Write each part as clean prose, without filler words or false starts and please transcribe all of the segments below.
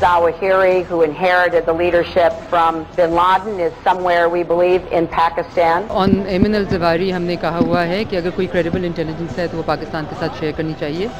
Zawahiri, who inherited the leadership from bin Laden, is somewhere, we believe, in Pakistan. On Ayman al-Zawahiri हमने कहा हुआ है कि अगर कोई credible intelligence है तो वो पाकिस्तान के साथ शेयर करनी चाहिए.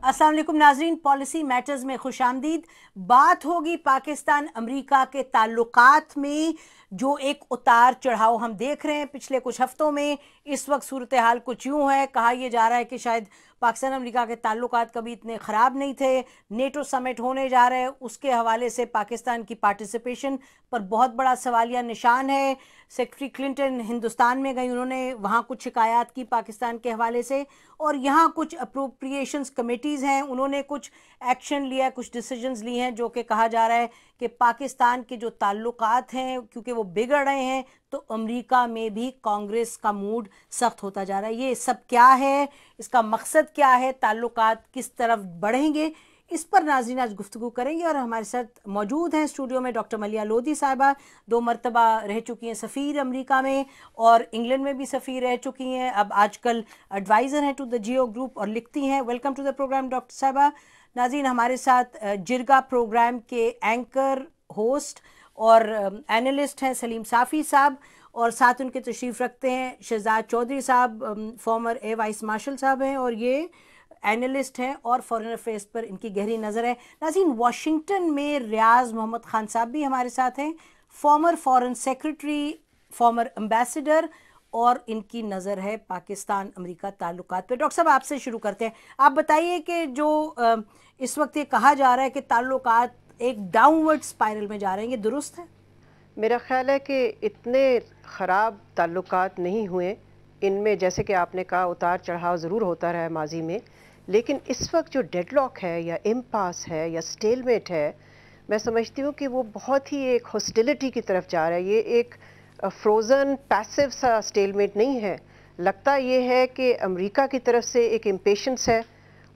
अस्सलाम वालेकुम नाज़रीन, पॉलिसी मैटर्स में खुश आमदीद. बात होगी पाकिस्तान अमेरिका के ताल्लुकात में जो एक उतार चढ़ाव हम देख रहे हैं पिछले कुछ हफ्तों में. इस वक्त सूरत हाल कुछ यूँ है, कहा यह जा रहा है कि शायद पाकिस्तान अमेरिका के ताल्लुकात कभी इतने ख़राब नहीं थे. नेटो समिट होने जा रहे हैं, उसके हवाले से पाकिस्तान की पार्टिसिपेशन पर बहुत बड़ा सवालिया निशान है. सेक्रेटरी क्लिंटन हिंदुस्तान में गई, उन्होंने वहाँ कुछ शिकायत की पाकिस्तान के हवाले से, और यहाँ कुछ अप्रोप्रिएशंस कमेटीज़ हैं, उन्होंने कुछ एक्शन लिया, कुछ डिसीजंस लिए हैं, जो कि कहा जा रहा है कि पाकिस्तान के जो ताल्लुकात हैं क्योंकि वो बिगड़ रहे हैं तो अमेरिका में भी कांग्रेस का मूड सख्त होता जा रहा है. ये सब क्या है, इसका मकसद क्या है, ताल्लुकात किस तरफ बढ़ेंगे, इस पर नाज़रीन आज गुफ्तगू करेंगे. और हमारे साथ मौजूद हैं स्टूडियो में डॉक्टर मलिया लोधी साहिबा, 2 मरतबा रह चुकी हैं सफ़ीर अमेरिका में और इंग्लैंड में भी सफ़ीर रह चुकी हैं. अब आजकल एडवाइज़र हैं टू द जियो ग्रुप और लिखती हैं. Welcome to the program doctor साहिबा. नाज़रीन, हमारे साथ जिरगा प्रोग्राम के एंकर, होस्ट और एनालिस्ट हैं सलीम साफ़ी साहब, और साथ उनके तशरीफ़ रखते हैं शहजाद चौधरी साहब, फॉर्मर ए वाइस मार्शल साहब हैं और ये एनालिस्ट हैं और फॉरेन अफेयर्स पर इनकी गहरी नज़र है. नाज़रीन, वाशिंगटन में रियाज मोहम्मद खान साहब भी हमारे साथ हैं, farmer foreign secretary, farmer ambassador, और इनकी नज़र है पाकिस्तान अमेरिका ताल्लुकात पे. डॉक्टर साहब, आपसे शुरू करते हैं. आप बताइए कि जो इस वक्त ये कहा जा रहा है कि ताल्लुकात एक डाउनवर्ड स्पाइरल में जा रहे हैं, ये दुरुस्त है? मेरा ख्याल है कि इतने ख़राब ताल्लुकात नहीं हुए. इनमें जैसे कि आपने कहा उतार चढ़ाव ज़रूर होता रहा है माजी में, लेकिन इस वक्त जो डेडलॉक है या इम्पास है या स्टेलमेट है, मैं समझती हूँ कि वो बहुत ही एक हॉस्टिलिटी की तरफ जा रहा है. ये एक फ्रोज़न पैसिव सा स्टेलमेट नहीं है. लगता ये है कि अमेरिका की तरफ से एक इम्पेशेंस है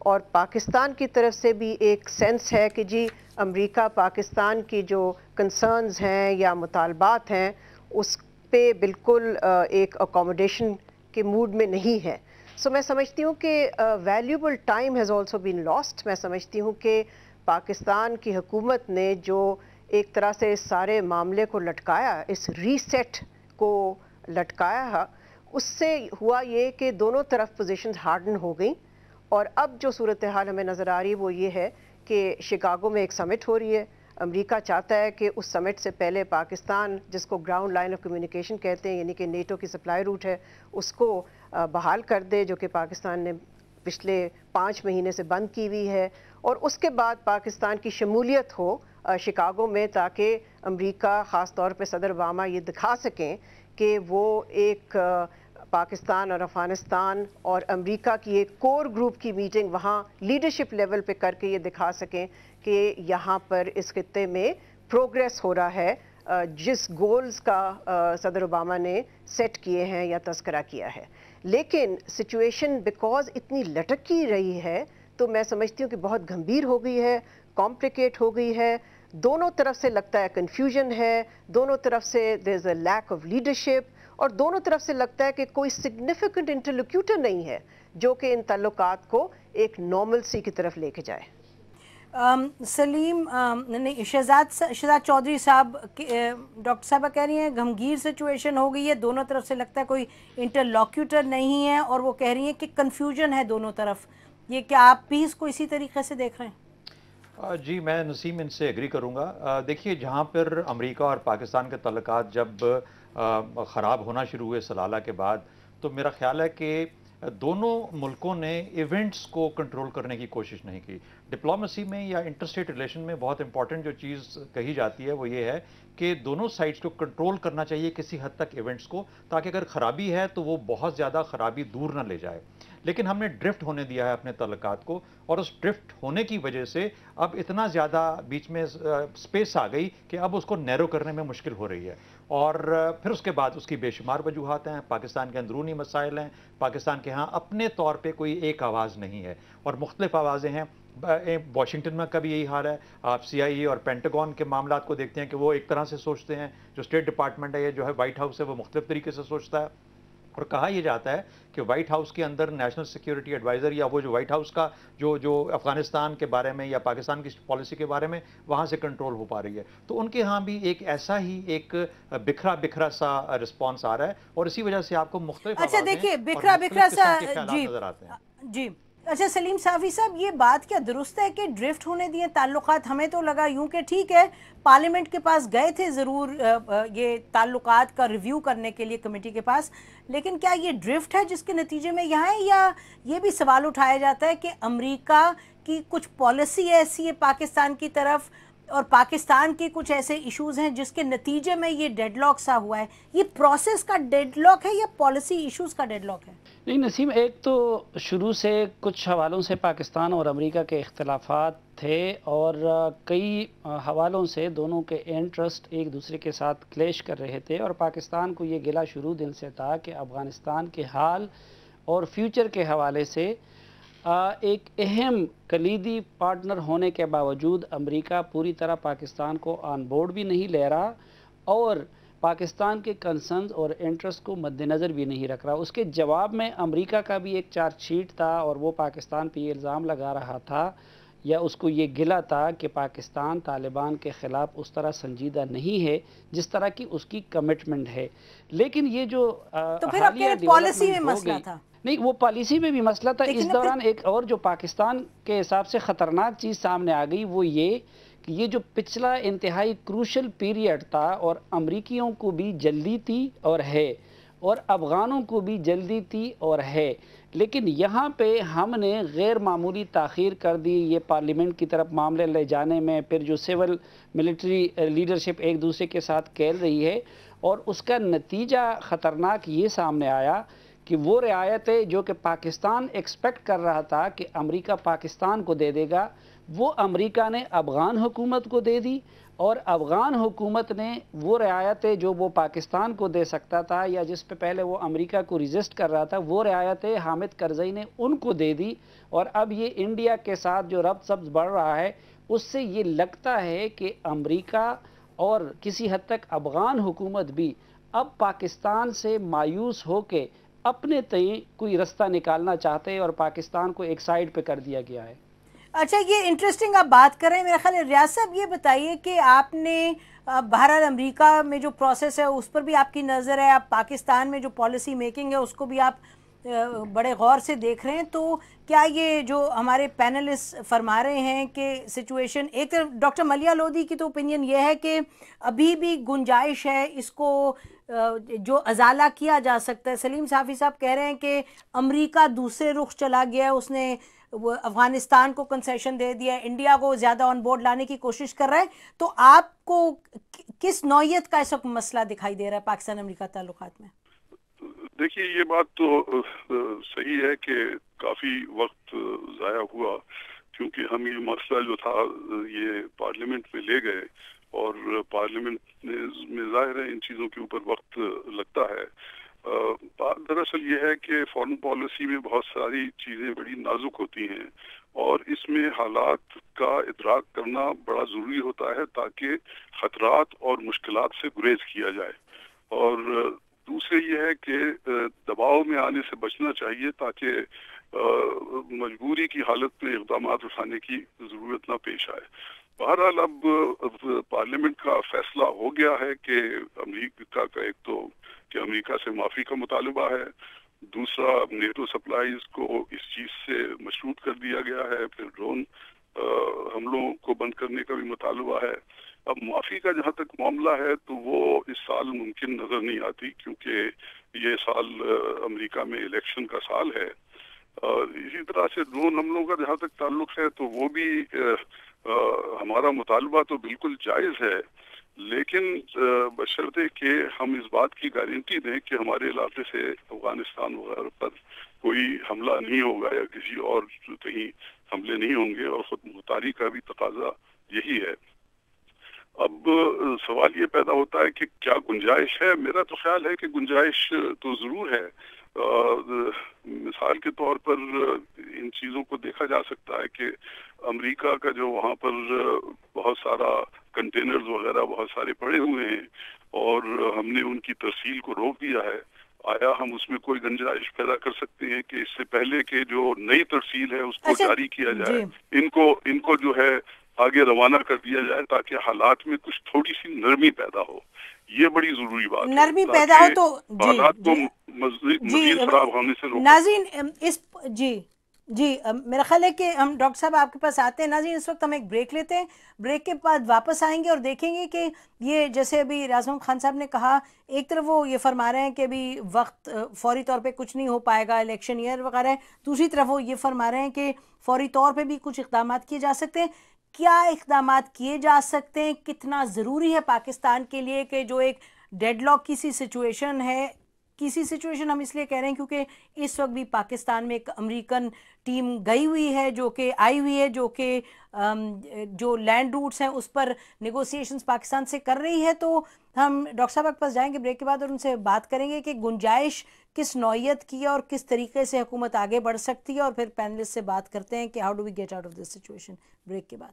और पाकिस्तान की तरफ से भी एक सेंस है कि जी अमेरिका पाकिस्तान की जो कंसर्न्स हैं या मुतालबात हैं उस पे बिल्कुल एक अकोमोडेशन के मूड में नहीं है. सो मैं समझती हूँ कि valuable time has also been lost. मैं समझती हूँ कि पाकिस्तान की हुकूमत ने जो एक तरह से इस सारे मामले को लटकाया, इस रीसेट को लटकाया, उससे हुआ ये कि दोनों तरफ पोजीशंस हार्डन हो गई. और अब जो सूरत हाल हमें नज़र आ रही है वो ये है कि शिकागो में एक समिट हो रही है. अमेरिका चाहता है कि उस समिट से पहले पाकिस्तान, जिसको ग्राउंड लाइन ऑफ कम्युनिकेशन कहते हैं, यानी कि नेटो की सप्लाई रूट है, उसको बहाल कर दे, जो कि पाकिस्तान ने पिछले 5 महीने से बंद की हुई है. और उसके बाद पाकिस्तान की शमूलियत हो शिकागो में, ताकि अमेरिका ख़ास तौर पे सदर ओबामा ये दिखा सकें कि वो एक पाकिस्तान और अफ़गानिस्तान और अमेरिका की एक कोर ग्रुप की मीटिंग वहाँ लीडरशिप लेवल पे करके ये दिखा सकें कि यहाँ पर इस खित्ते में प्रोग्रेस हो रहा है, जिस गोल्स का सदर ओबामा ने सेट किए हैं या तस्करा किया है. लेकिन सिचुएशन बिकॉज इतनी लटकी रही है तो मैं समझती हूँ कि बहुत गंभीर हो गई है, कॉम्प्लिकेट हो गई है. दोनों तरफ से लगता है कन्फ्यूजन है, दोनों तरफ से there is a lack of leadership, और दोनों तरफ से लगता है कि कोई सिग्निफिकेंट इंटरलोक्यूटर नहीं है जो कि इन ताल्लुकात को एक नॉर्मल सी की तरफ लेके जाए. सलीम, नहीं, शहजाद चौधरी साहब, डॉक्टर साहबा कह रही हैं गमगीर सिचुएशन हो गई है, दोनों तरफ से लगता है कोई इंटरलोक्यूटर नहीं है, और वो कह रही हैं कि कन्फ्यूजन है दोनों तरफ. ये क्या आप भी इसको इसी तरीके से देख रहे हैं? जी, मैं नसीम इनसे एग्री करूँगा. देखिए, जहाँ पर अमेरिका और पाकिस्तान के ताल्लुकात जब ख़राब होना शुरू हुए सलाला के बाद, तो मेरा ख्याल है कि दोनों मुल्कों ने इवेंट्स को कंट्रोल करने की कोशिश नहीं की. डिप्लोमेसी में या इंटरस्टेट रिलेशन में बहुत इंपॉर्टेंट जो चीज़ कही जाती है वो ये है कि दोनों साइड्स को कंट्रोल करना चाहिए किसी हद तक इवेंट्स को, ताकि अगर ख़राबी है तो वो बहुत ज़्यादा ख़राबी दूर ना ले जाए. लेकिन हमने ड्रिफ्ट होने दिया है अपने ताल्लुकात को, और उस ड्रिफ्ट होने की वजह से अब इतना ज़्यादा बीच में स्पेस आ गई कि अब उसको नैरो करने में मुश्किल हो रही है. और फिर उसके बाद उसकी बेशुमार वजूहात हैं. पाकिस्तान के अंदरूनी मसाइल हैं, पाकिस्तान के यहाँ अपने तौर पे कोई एक आवाज़ नहीं है और मुख्तलिफ आवाज़ें हैं. वाशिंगटन में का भी यही हाल है. आप CIA और पेंटागन के मामलात को देखते हैं कि वो एक तरह से सोचते हैं, जो स्टेट डिपार्टमेंट है, ये जो है वाइट हाउस है, वो मुख्तलिफ तरीके से सोचता है. اور کہا یہ جاتا ہے کہ وائٹ ہاؤس کے اندر نیشنل سیکیورٹی ایڈوائزر یا وہ جو وائٹ ہاؤس کا جو افغانستان کے بارے میں یا پاکستان کی پالیسی کے بارے میں وہاں سے کنٹرول ہو پا رہی ہے، تو ان کے ہاں بھی ایک ایسا ہی ایک بکھرا سا رسپانس آ رہا ہے، اور اسی وجہ سے آپ کو مختلف اچھا دیکھیے بکھرا سا جی نظر آتے ہیں۔ جی اچھا سلیم صافی صاحب، یہ بات کیا درست ہے کہ ڈرفٹ ہونے دیے تعلقات؟ ہمیں تو لگا یوں کہ ٹھیک ہے پارلیمنٹ کے پاس گئے تھے ضرور یہ تعلقات کا ریویو کرنے کے لیے کمیٹی کے پاس، لیکن کیا یہ ڈرفٹ ہے جس کے نتیجے میں یہاں ہے، یا یہ بھی سوال اٹھایا جاتا ہے کہ امریکہ کی کچھ پالیسی ایسی ہے پاکستان کی طرف اور پاکستان کے کچھ ایسے ایشوز ہیں جس کے نتیجے میں یہ ڈیڈ لاک سا ہوا ہے؟ یہ پروسیس کا ڈیڈ لاک ہے یا پالیسی ایشوز کا ڈیڈ لاک ہے؟ نہیں نسیم، ایک تو شروع سے کچھ حوالوں سے پاکستان اور امریکہ کے اختلافات تھے، اور کئی حوالوں سے دونوں کے انٹرسٹ ایک دوسرے کے ساتھ کلیش کر رہے تھے، اور پاکستان کو یہ گلہ شروع دل سے تھا کہ افغانستان کے حال اور فیوچر کے حوالے سے ایک اہم کلیدی پارٹنر ہونے کے باوجود امریکہ پوری طرح پاکستان کو آن بورڈ بھی نہیں لے رہا اور پاکستان کے کنسرنز اور انٹرسٹ کو مد نظر بھی نہیں رکھ رہا۔ اس کے جواب میں امریکہ کا بھی ایک چارج شیٹ تھا، اور وہ پاکستان پہ یہ الزام لگا رہا تھا یا اس کو یہ گلہ تھا کہ پاکستان طالبان کے خلاف اس طرح سنجیدہ نہیں ہے جس طرح کی اس کی کمٹمنٹ ہے۔ لیکن یہ جو تو پھر آپ کہہ رہے پالیسی میں مسئلہ تھا؟ نہیں، وہ پالیسی میں بھی مسئلہ تھا۔ اس دوران ایک اور جو پاکستان کے حساب سے خطرناک چیز سامنے آ گئی وہ یہ کہ یہ جو پچھلا انتہائی کروشل پیریڈ تھا، اور امریکیوں کو بھی جلدی تھی اور ہے، اور افغانوں کو بھی جلدی تھی اور ہے، لیکن یہاں پہ ہم نے غیر معمولی تاخیر کر دی یہ پارلیمنٹ کی طرف معاملے لے جانے میں، پھر جو سول ملٹری لیڈرشپ ایک دوسرے کے ساتھ کھیل رہی ہے، اور اس کا نتیجہ خطرناک یہ سامنے آیا کہ وہ رعایتیں جو کہ پاکستان ایکسپیکٹ کر رہا تھا کہ امریکہ پاکستان کو دے دے گا، وہ امریکہ نے افغان حکومت کو دے دی، اور افغان حکومت نے وہ رعایتیں جو وہ پاکستان کو دے سکتا تھا یا جس پہ پہلے وہ امریکہ کو ریزسٹ کر رہا تھا، وہ رعایتیں حامد کرزئی نے ان کو دے دی۔ اور اب یہ انڈیا کے ساتھ جو ربط سبز بڑھ رہا ہے، اس سے یہ لگتا ہے کہ امریکہ اور کسی حد تک افغان حکومت بھی اب پاکستان سے مایوس ہو کے اپنے تئیں کوئی رستہ نکالنا چاہتے ہیں، اور پاکستان کو ایک سائیڈ پہ کر دیا گیا ہے۔ اچھا، یہ انٹرسٹنگ آپ بات کر رہے ہیں، میرا خیال ہے ریاض صاحب یہ بتائیے کہ آپ نے بہرحال امریکہ میں جو پروسیس ہے اس پر بھی آپ کی نظر ہے، آپ پاکستان میں جو پالیسی میکنگ ہے اس کو بھی آپ بڑے غور سے دیکھ رہے ہیں، تو کیا یہ جو ہمارے پینلسٹ فرما رہے ہیں کہ سچویشن، ایک ڈاکٹر ملیہ لودھی کی تو اوپینین یہ ہے کہ ابھی بھی گنجائش ہے اس کو جو ازالہ کیا جا سکتا ہے، سلیم صافی صاحب کہہ رہے ہیں کہ امریکہ دوسرے رخ چلا گیا ہے، اس نے افغانستان کو کنسیشن دے دیا ہے، انڈیا کو زیادہ آن بورڈ لانے کی کوشش کر رہا ہے، تو آپ کو کس نوعیت کا اس وقت مسئلہ دکھائی دے رہا ہے پاکستان امریکہ تعلقات میں؟ دیکھیے، یہ بات تو صحیح ہے کہ کافی وقت ضائع ہوا، کیونکہ ہم یہ مسئلہ جو تھا یہ پارلیمنٹ میں لے گئے، اور پارلیمنٹ میں ظاہر ہے ان چیزوں کے اوپر وقت لگتا ہے۔ بات دراصل یہ ہے کہ فارن پالیسی میں بہت ساری چیزیں بڑی نازک ہوتی ہیں، اور اس میں حالات کا ادراک کرنا بڑا ضروری ہوتا ہے تاکہ خطرات اور مشکلات سے گریز کیا جائے، اور دوسرے یہ ہے کہ دباؤ میں آنے سے بچنا چاہیے تاکہ مجبوری کی حالت میں اقدامات اٹھانے کی ضرورت نہ پیش آئے۔ بہرحال اب پارلیمنٹ کا فیصلہ ہو گیا ہے کہ امریکہ کا ایک تو کہ امریکہ سے معافی کا مطالبہ ہے، دوسرا نیٹو سپلائیز کو اس چیز سے مشروط کر دیا گیا ہے، پھر ڈرون حملوں کو بند کرنے کا بھی مطالبہ ہے۔ اب معافی کا جہاں تک معاملہ ہے تو وہ اس سال ممکن نظر نہیں آتی، کیونکہ یہ سال امریکہ میں الیکشن کا سال ہے، اور اسی طرح سے ڈرون حملوں کا جہاں تک تعلق ہے تو وہ بھی ہمارا مطالبہ تو بالکل جائز ہے، لیکن بشرطے کہ ہم اس بات کی گارنٹی دیں کہ ہمارے علاقے سے افغانستان وغیرہ پر کوئی حملہ نہیں ہوگا یا کسی اور کہیں حملے نہیں ہوں گے، اور خود مختاری کا بھی تقاضا یہی ہے۔ اب سوال یہ پیدا ہوتا ہے کہ کیا گنجائش ہے؟ میرا تو خیال ہے کہ گنجائش تو ضرور ہے۔ مثال کے طور پر ان چیزوں کو دیکھا جا سکتا ہے کہ امریکہ کا جو وہاں پر بہت سارا کنٹینرز وغیرہ بہت سارے پڑے ہوئے ہیں، اور ہم نے ان کی ترسیل کو روک دیا ہے۔ आया हम उसमें कोई गुंजाइश पैदा कर सकते हैं कि इससे पहले के जो नई तरसील है उसको जारी किया जाए, इनको जो है आगे रवाना कर दिया जाए ताकि हालात में कुछ थोड़ी सी नरमी पैदा हो। ये बड़ी जरूरी बात है, नरमी पैदा हो तो हालात को मजीद खराब होने से रोका। नाज़रीन मेरा ख्याल है कि हम डॉक्टर साहब आपके पास आते हैं। नाज़रीन इस वक्त हम एक ब्रेक लेते हैं, ब्रेक के बाद वापस आएंगे और देखेंगे कि ये जैसे अभी राज़ खान साहब ने कहा, एक तरफ वो ये फरमा रहे हैं कि अभी वक्त फौरी तौर पे कुछ नहीं हो पाएगा, इलेक्शन ईयर वगैरह, दूसरी तरफ वो ये फरमा रहे हैं कि फौरी तौर पे भी कुछ इक़दाम किए जा सकते हैं। क्या इक़दाम किए जा सकते हैं, कितना ज़रूरी है पाकिस्तान के लिए कि जो एक डेडलॉक की सी सिचुएशन है, किसी सिचुएशन हम इसलिए कह रहे हैं क्योंकि इस वक्त भी पाकिस्तान में एक अमेरिकन टीम गई हुई है, जो कि आई हुई है, जो कि जो लैंड रूट्स हैं उस पर नेगोशिएशंस पाकिस्तान से कर रही है। तो हम डॉक्टर साहब के पास जाएंगे ब्रेक के बाद और उनसे बात करेंगे कि गुंजाइश किस नौयत की है और किस तरीके से हुकूमत आगे बढ़ सकती है, और फिर पैनलिस्ट से बात करते हैं कि how do we get out of this situation. Break के बाद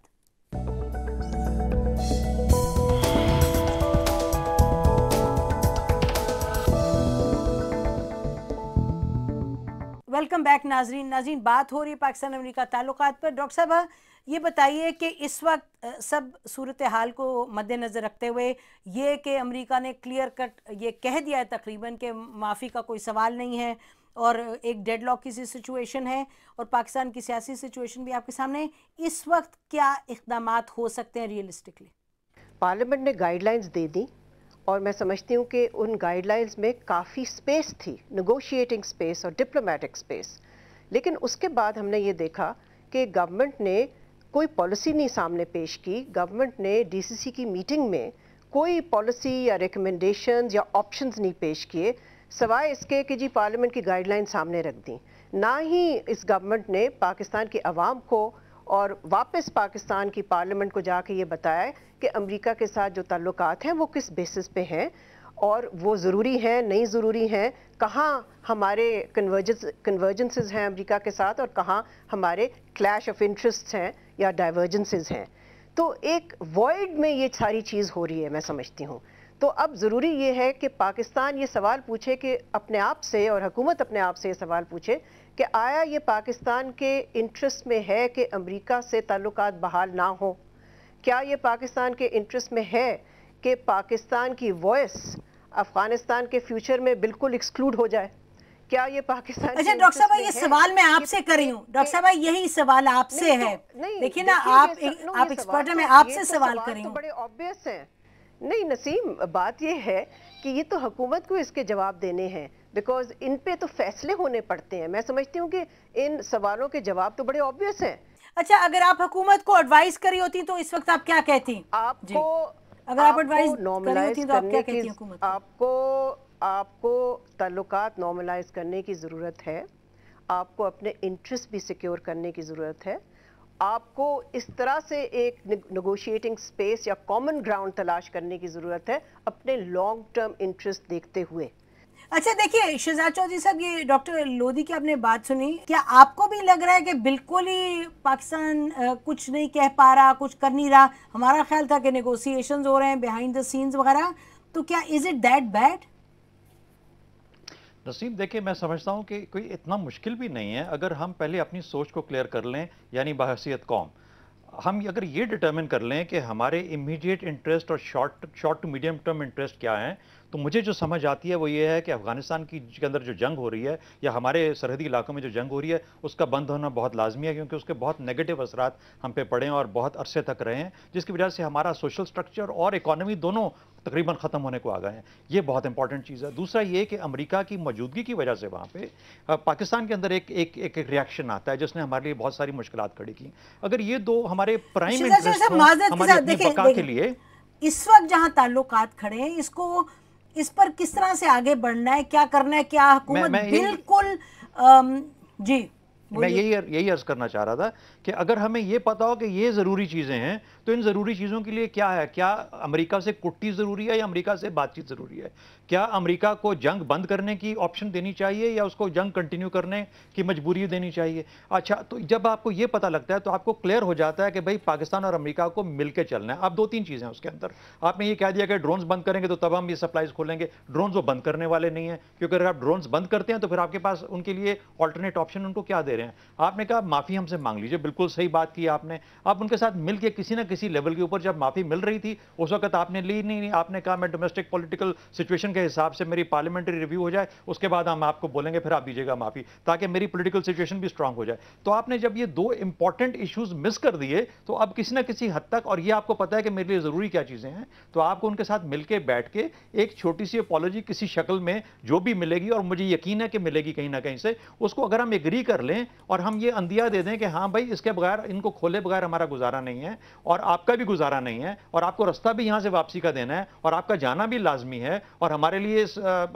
वेलकम बैक नाजरीन बात हो रही है पाकिस्तान अमेरिका ताल्लुकात पर। डॉक्टर साहब ये बताइए कि इस वक्त सब सूरत हाल को मद्देनज़र रखते हुए ये कि अमेरिका ने क्लियर कट ये कह दिया है तकरीबन कि माफ़ी का कोई सवाल नहीं है और एक डेडलॉक की सी सिचुएशन है और पाकिस्तान की सियासी सिचुएशन भी आपके सामने, इस वक्त क्या इक़दामात हो सकते हैं रियलिस्टिकली? पार्लियामेंट ने गाइडलाइंस दे दी और मैं समझती हूँ कि उन गाइडलाइंस में काफ़ी स्पेस थी, नेगोशिएटिंग स्पेस और डिप्लोमेटिक स्पेस। लेकिन उसके बाद हमने ये देखा कि गवर्नमेंट ने कोई पॉलिसी नहीं सामने पेश की। गवर्नमेंट ने डीसीसी की मीटिंग में कोई पॉलिसी या रिकमेंडेशंस या ऑप्शंस नहीं पेश किए, सवाए इसके कि जी पार्लियामेंट की गाइडलाइन सामने रख दी। ना ही इस गवर्नमेंट ने पाकिस्तान की आवाम को और वापस पाकिस्तान की पार्लियामेंट को जाके ये बताया कि अमेरिका के साथ जो ताल्लुकात हैं वो किस बेसिस पे हैं और वो ज़रूरी हैं, नहीं ज़रूरी हैं, कहाँ हमारे कन्वर्जेंसेस हैं अमेरिका के साथ और कहाँ हमारे क्लैश ऑफ इंटरेस्ट्स हैं या डाइवर्जेंसेस हैं। तो एक वॉइड में ये सारी चीज़ हो रही है, मैं समझती हूँ। तो अब ज़रूरी ये है कि पाकिस्तान ये सवाल पूछे कि अपने आप से, और हुकूमत अपने आप से ये सवाल पूछे कि आया ये पाकिस्तान के इंटरेस्ट में है कि अमेरिका से ताल्लुकात बहाल ना हो? क्या ये पाकिस्तान के इंटरेस्ट में है कि पाकिस्तान की वॉइस अफगानिस्तान के फ्यूचर में बिल्कुल एक्सक्लूड हो जाए? क्या ये पाकिस्तान? अच्छा डॉक्टर साहब, ये सवाल मैं आपसे कर रही हूँ। डॉक्टर साहब यही सवाल आपसे है। देखिए ना, आप एक्सपर्ट हैं, मैं आपसे सवाल कर रही हूँ। बड़े ऑब्वियस हैं। नहीं नसीम, बात ये है कि ये तो हुकूमत को इसके जवाब देने हैं, बिकॉज इन पे तो फैसले होने पड़ते हैं। मैं समझती हूँ कि इन सवालों के जवाब तो बड़े ऑब्वियस हैं। अच्छा, अगर आप हुकूमत को एडवाइस करी होती तो इस वक्त आप क्या कहती? आपको अगर आप एडवाइस करी होती तो आप क्या कहती हुकूमत? आपको ताल्लुकात नॉर्मलाइज करने की ज़रूरत है, आपको अपने इंटरेस्ट भी सिक्योर करने की ज़रूरत है, आपको इस तरह से एक नेगोशिएटिंग स्पेस या कॉमन ग्राउंड तलाश करने की ज़रूरत है अपने लॉन्ग टर्म इंटरेस्ट देखते हुए। अच्छा देखिए शहजाद चौधरी साहब, ये डॉक्टर लोधी की आपने बात सुनी, क्या आपको भी लग रहा है कि बिल्कुल ही पाकिस्तान कुछ नहीं कह पा रहा, कुछ कर नहीं रहा? हमारा ख्याल था कि नेगोशिएशंस हो रहे हैं बिहाइंड द सीन्स वगैरह, तो क्या is it that bad? Naseem देखिए, मैं समझता हूँ कि कोई इतना मुश्किल भी नहीं है अगर हम पहले अपनी सोच को क्लियर कर लें, यानी बहसीयत कौम हम अगर ये डिटर्मिन कर लें कि हमारे इमीडिएट इंटरेस्ट और short to medium term interest क्या हैं, तो मुझे जो समझ आती है वो ये है कि अफगानिस्तान के अंदर जो जंग हो रही है या हमारे सरहदी इलाकों में जो जंग हो रही है उसका बंद होना बहुत लाजमी है, क्योंकि उसके बहुत नेगेटिव असरात हम पे पड़े हैं और बहुत अरसे तक रहे हैं, जिसकी वजह से हमारा सोशल स्ट्रक्चर और इकॉनमी दोनों तकरीबन ख़त्म होने को आ गए हैं। ये बहुत इंपॉर्टेंट चीज़ है। दूसरा ये कि अमेरिका की मौजूदगी की वजह से वहाँ पे पाकिस्तान के अंदर एक रिएक्शन आता है जिसने हमारे लिए बहुत सारी मुश्किलात खड़ी की। अगर ये दो हमारे प्राइम इंटरेस्ट हमारे अपनी बका के लिए इस वक्त जहाँ ताल्लुकात खड़े हैं, इसको इस पर किस तरह से आगे बढ़ना है, क्या करना है? क्या हुकूमत बिल्कुल जी मैं यही अर्ज करना चाह रहा था کہ اگر ہمیں یہ پتا ہو کہ یہ ضروری چیزیں ہیں تو ان ضروری چیزوں کے لیے کیا ہے، کیا امریکہ سے کٹی ضروری ہے یا امریکہ سے بات چیت ضروری ہے، کیا امریکہ کو جنگ بند کرنے کی آپشن دینی چاہیے یا اس کو جنگ کنٹینیو کرنے کی مجبوری دینی چاہیے. اچھا، تو جب آپ کو یہ پتہ لگتا ہے تو آپ کو کلیئر ہو جاتا ہے کہ بھئی پاکستان اور امریکہ کو مل کے چلنا ہے. اب دو تین چیزیں ہیں اس کے اندر. آپ نے یہ کہہ دیا کہ ڈرونز بند کریں گے تو تب ہم یہ سپلائز کھولیں گے. ڈرونز وہ بند کرنے والے نہیں ہیں، کیونکہ اگر آپ ڈرونز بند کرتے ہیں تو پھر آپ کے پاس ان کے لیے آلٹرنیٹ آپشن ان کو کیا دے رہے ہیں. آپ نے کہا معافی ہم سے مانگ لیجئے، بالکل صحیح بات کی آپ نے. آپ ان کے ساتھ مل کے کسی نہ کسی لیول کے اوپر جب معافی مل رہی تھی اس وقت آپ نے لی نہیں. آپ نے کہا میں ڈومیسٹک پولیٹیکل سچویشن کے حساب سے میری پارلیمنٹری ریویو ہو جائے، اس کے بعد ہم آپ کو بولیں گے پھر آپ دیجیے گا معافی، تاکہ میری پولیٹیکل سچویشن بھی اسٹرانگ ہو جائے. تو آپ نے جب یہ دو امپورٹنٹ ایشوز مس کر دیے تو اب کسی نہ کسی حد تک، اور یہ آپ کو پتا ہے کہ میرے لیے ضروری کیا چیزیں ہیں، تو آپ کو ان کے ساتھ مل کے بیٹھ کے ایک چھوٹی سی اپالوجی کسی شکل میں جو بھی ملے گی، اور مجھے یقین ہے کہ ملے گی کہیں نہ کہیں سے، اس کو اگر ہم ایگری کر لیں اور ہم یہ اندیا دے دیں کہ ہاں بھائی اس کے بغیر، ان کو کھولے بغیر ہمارا گزارا نہیں ہے اور آپ کا بھی گزارا نہیں ہے، اور آپ کو رستہ بھی یہاں سے واپسی کا دینا ہے اور آپ کا جانا بھی لازمی ہے اور ہمارے لیے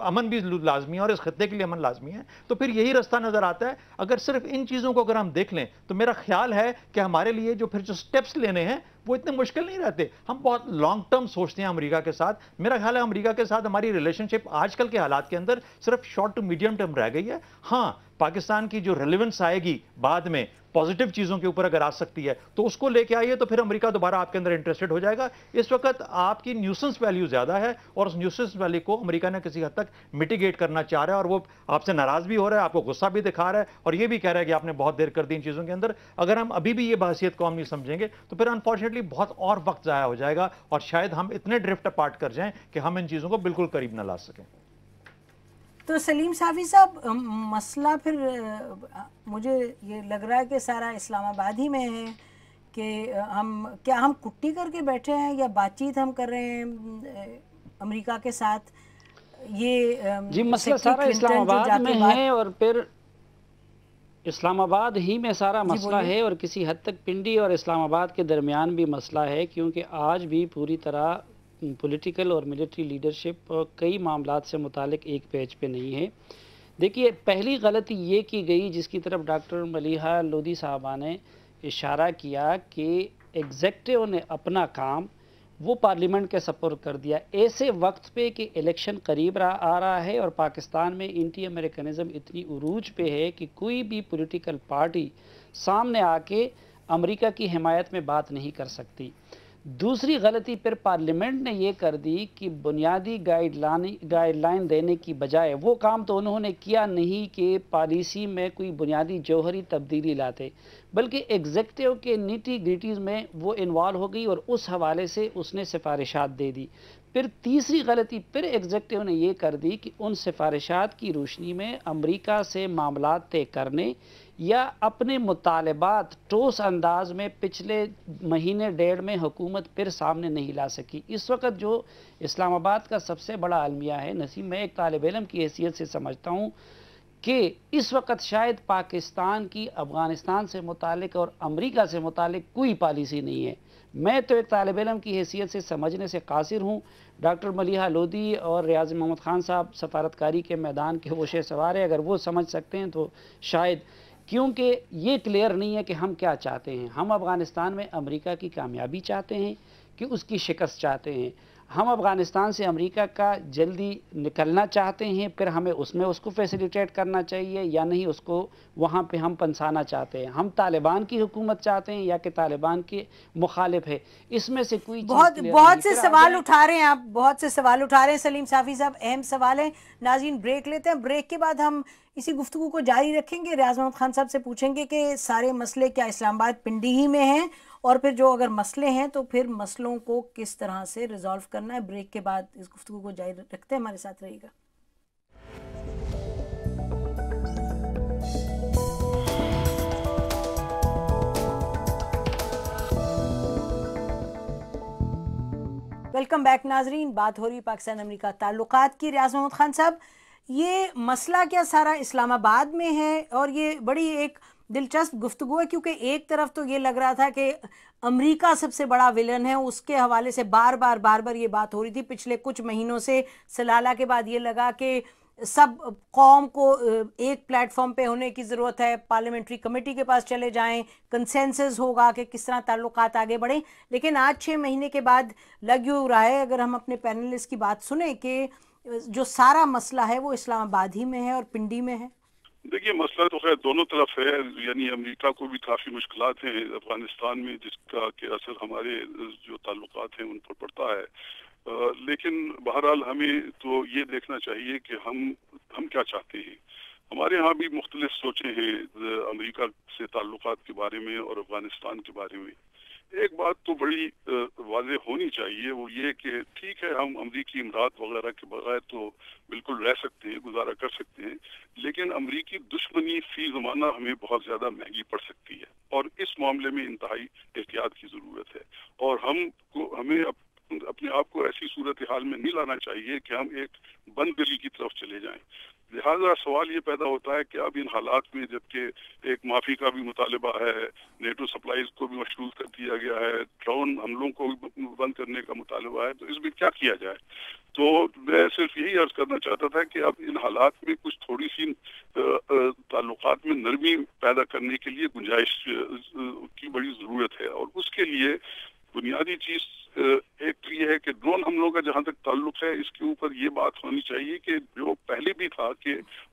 امن بھی لازمی ہے اور اس خطے کے لیے امن لازمی ہے، تو پھر یہی رستہ نظر آتا ہے. اگر صرف ان چیزوں کو اگر ہم دیکھ لیں تو میرا خیال ہے کہ ہمارے لیے جو پھر جو سٹیپس لینے ہیں وہ اتنے مشکل نہیں رہتے. ہم بہت لانگ ٹرم سوچتے ہیں امریکہ کے ساتھ. میرا خیال ہے امریکہ کے ساتھ ہماری ریلیشن شپ آج کل کے حالات کے اندر صرف شارٹ ٹو میڈیم ٹرم رہ گئی ہے. ہاں، پاکستان کی جو ریلیونس آئے گی بعد میں پازیٹیو چیزوں کے اوپر اگر آ سکتی ہے تو اس کو لے کے آئیے تو پھر امریکہ دوبارہ آپ کے اندر انٹرسٹڈ ہو جائے گا. اس وقت آپ کی نیوسنس ویلیو زیادہ ہے اور اس نیوسنس ویلیو کو امریکہ نے کسی حد تک میٹیگیٹ کرنا چاہ رہا ہے، اور وہ آپ سے ناراض بھی ہو رہا ہے، آپ کو غصہ بھی دکھا رہا ہے اور یہ بھی کہہ رہا ہے کہ آپ نے بہت دیر کر دی ان چیزوں کے اندر. اگر ہم ابھی بھی یہ بحثیت قوم نہیں سمجھیں گے تو پھر انفارچونیٹلی بہت اور وقت ضائع ہو جائے گا اور شاید ہم اتنے ڈرفٹ اپارٹ کر جائیں کہ ہم ان چیزوں کو بالکل قریب نہ لا سکیں. تو سلیم صافی صاحب، مسئلہ پھر مجھے یہ لگ رہا ہے کہ سارا اسلام آباد ہی میں ہے کہ کیا ہم کٹی کر کے بیٹھے ہیں یا بات چیت ہم کر رہے ہیں امریکہ کے ساتھ؟ یہ جی، مسئلہ سارا اسلام آباد میں ہے اور پھر اسلام آباد ہی میں سارا مسئلہ ہے اور کسی حد تک پنڈی اور اسلام آباد کے درمیان بھی مسئلہ ہے، کیونکہ آج بھی پوری طرح پولیٹیکل اور ملٹری لیڈرشپ کئی معاملات سے متعلق ایک پیج پہ نہیں ہے. دیکھیے، پہلی غلطی یہ کی گئی جس کی طرف ڈاکٹر ملیحہ لودھی صاحبہ نے اشارہ کیا کہ ایگزیکٹو نے اپنا کام وہ پارلیمنٹ کے سپرد کر دیا ایسے وقت پہ کہ الیکشن قریب آ رہا ہے اور پاکستان میں اینٹی امریکنزم اتنی عروج پہ ہے کہ کوئی بھی پولیٹیکل پارٹی سامنے آ کے امریکہ کی حمایت میں بات نہیں کر سکتی. دوسری غلطی پھر پارلیمنٹ نے یہ کر دی کہ بنیادی گائیڈ لائن دینے کی بجائے، وہ کام تو انہوں نے کیا نہیں کہ پالیسی میں کوئی بنیادی جوہری تبدیلی لاتے، بلکہ ایگزیکٹو کے نیٹی گریٹیز میں وہ انوالو ہو گئی اور اس حوالے سے اس نے سفارشات دے دی. پھر تیسری غلطی پھر ایگزیکٹو نے یہ کر دی کہ ان سفارشات کی روشنی میں امریکہ سے معاملات طے کرنے یا اپنے مطالبات ٹھوس انداز میں پچھلے مہینے ڈیڑھ میں حکومت پھر سامنے نہیں لا سکی. اس وقت جو اسلام آباد کا سب سے بڑا المیہ ہے، نسیم، میں ایک طالب علم کی حیثیت سے سمجھتا ہوں کہ اس وقت شاید پاکستان کی افغانستان سے متعلق اور امریکہ سے متعلق کوئی پالیسی نہیں ہے. میں تو ایک طالب علم کی حیثیت سے سمجھنے سے قاصر ہوں. ڈاکٹر ملیحہ لودھی اور ریاض محمد خان صاحب سفارتکاری کے میدان کے ہوشے سوار ہیں، اگر وہ سمجھ سکتے ہیں تو شاید، کیونکہ یہ کلیئر نہیں ہے کہ ہم کیا چاہتے ہیں. ہم افغانستان میں امریکہ کی کامیابی چاہتے ہیں کہ اس کی شکست چاہتے ہیں؟ ہم افغانستان سے امریکہ کا جلدی نکلنا چاہتے ہیں، پھر ہمیں اس میں اس کو فیسیلیٹیٹ کرنا چاہیے یا نہیں، اس کو وہاں پہ ہم پنسانا چاہتے ہیں؟ ہم طالبان کی حکومت چاہتے ہیں یا کہ طالبان کے مخالف ہے؟ اس میں سے کوئی بہت سے سوال اٹھا رہے ہیں آپ، بہت سے سوال اٹھا رہے ہیں سلیم صافی صاحب، اہم سوال ہیں. ناظرین، بریک لیتے ہیں، بریک کے بعد ہم اسی گفتگو کو جاری رکھیں گے. ریاض محمد خان صاحب سے پوچھیں گے کہ سارے مسئلے کیا اسلام آباد پنڈی ہی میں ہیں، اور پھر جو اگر مسئلے ہیں تو پھر مسئلوں کو کس طرح سے ریزالو کرنا ہے. بریک کے بعد اس گفتگو کو جاری رکھتے ہیں، ہمارے ساتھ رہیے گا. ویلکم بیک ناظرین، بات ہو رہی پاکستان امریکہ تعلقات کی. ریاض محمد خان صاحب، یہ مسئلہ کیا سارا اسلام آباد میں ہے؟ اور یہ بڑی ایک دلچسپ گفتگو ہے، کیونکہ ایک طرف تو یہ لگ رہا تھا کہ امریکہ سب سے بڑا ویلن ہے، اس کے حوالے سے بار بار یہ بات ہو رہی تھی پچھلے کچھ مہینوں سے. سلالہ کے بعد یہ لگا کہ सब कौम को एक प्लेटफॉर्म पे होने की ज़रूरत है, पार्लियामेंट्री कमेटी के पास चले जाएं, कंसेंसस होगा कि किस तरह ताल्लुकात आगे बढ़ें। लेकिन आज 6 महीने के बाद लग यूँ रहा है, अगर हम अपने पैनलिस्ट की बात सुने, कि जो सारा मसला है वो इस्लामाबाद ही में है और पिंडी में है। देखिए, मसला तो खैर दोनों तरफ है, यानी अमेरिका को भी काफ़ी मुश्किलात हैं अफगानिस्तान में, जिसका कि असर हमारे जो ताल्लुकात हैं उन पर पड़ता है। लेकिन बहरहाल हमें तो ये देखना चाहिए कि हम क्या चाहते हैं। हमारे यहाँ भी मुख्तलिफ सोचें हैं अमेरिका से ताल्लुकात के बारे में और अफगानिस्तान के बारे में। एक बात तो बड़ी वाज़ेह होनी चाहिए, वो ये कि ठीक है, हम अमरीकी इमरात वगैरह के बगैर तो बिल्कुल रह सकते हैं, गुजारा कर सकते हैं, लेकिन अमरीकी दुश्मनी फी ज़माना हमें बहुत ज़्यादा महंगी पड़ सकती है और इस मामले में इंतहाई एहतियात की ज़रूरत है। और हमें अपने आप को ऐसी सूरत हाल में नहीं लाना चाहिए कि हम एक बंद दिली की तरफ चले जाएं। लिहाजा सवाल ये पैदा होता है कि अब इन हालात में, जबकि एक माफ़ी का भी मुतालबा है, नेटो सप्लाईज को भी मशरूत कर दिया गया है, ड्रोन हमलों को भी बंद करने का मुतालबा है, तो इसमें क्या किया जाए। तो मैं सिर्फ यही अर्ज करना चाहता था कि अब इन हालात में कुछ थोड़ी सी ताल्लुकात में नरमी पैदा करने के लिए गुंजाइश की बड़ी ज़रूरत है। और उसके लिए बुनियादी चीज़ एक तो ये है कि ड्रोन हमलों का जहाँ तक ताल्लुक है, इसके ऊपर ये बात होनी चाहिए कि जो पहले भी था कि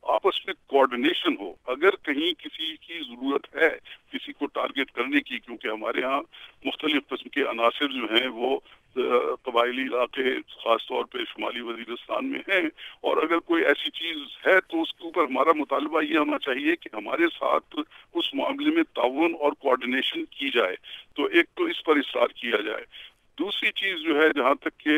आपस में कोऑर्डिनेशन हो। अगर कहीं किसी की ज़रूरत है किसी को टारगेट करने की, क्योंकि हमारे यहाँ मुख्तलिफ किस्म के अनासर जो हैं वो कबायली इलाके ख़ास तौर पे शुमाली वज़ीरिस्तान में हैं, और अगर कोई ऐसी चीज़ है तो उसके ऊपर हमारा मुतालबा ये होना चाहिए कि हमारे साथ उस मामले में ताउन और कोऑर्डिनेशन की जाए। तो एक तो इस पर इसरार किया जाए। दूसरी चीज़ जो है, जहाँ तक कि